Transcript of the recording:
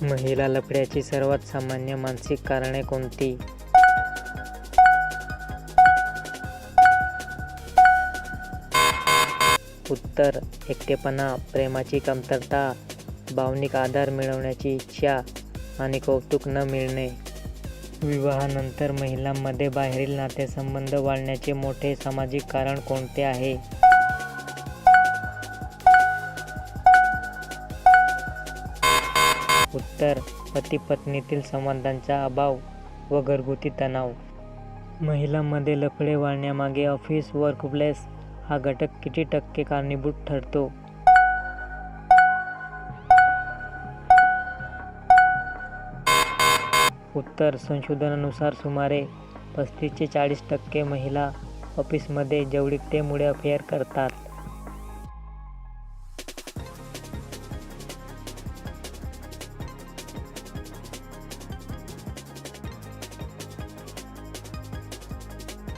महिला लफड्याची सर्वात सामान्य मानसिक कारणे कोणती? उत्तर: एकटेपणा, प्रेमाची कमतरता, भावनिक आधार मिळवण्याची इच्छा आणि कौतुक न मिळणे. विवाहानंतर महिलांमध्ये बाहेरील नातेसंबंध वाढण्याचे मोठे सामाजिक कारण कोणते आहे? उत्तर: पती-पत्नीतील संवादांचा अभाव व घरगुती तणाव. महिलांमध्ये लफडे वाढण्यामागे ऑफिस वर्कप्लेस हा घटक किती टक्के कारणीभूत ठरतो? उत्तर: संशोधनानुसार सुमारे 35 ते 40% महिला ऑफिसमध्ये जवळीकतेमुळे अफेअर करतात.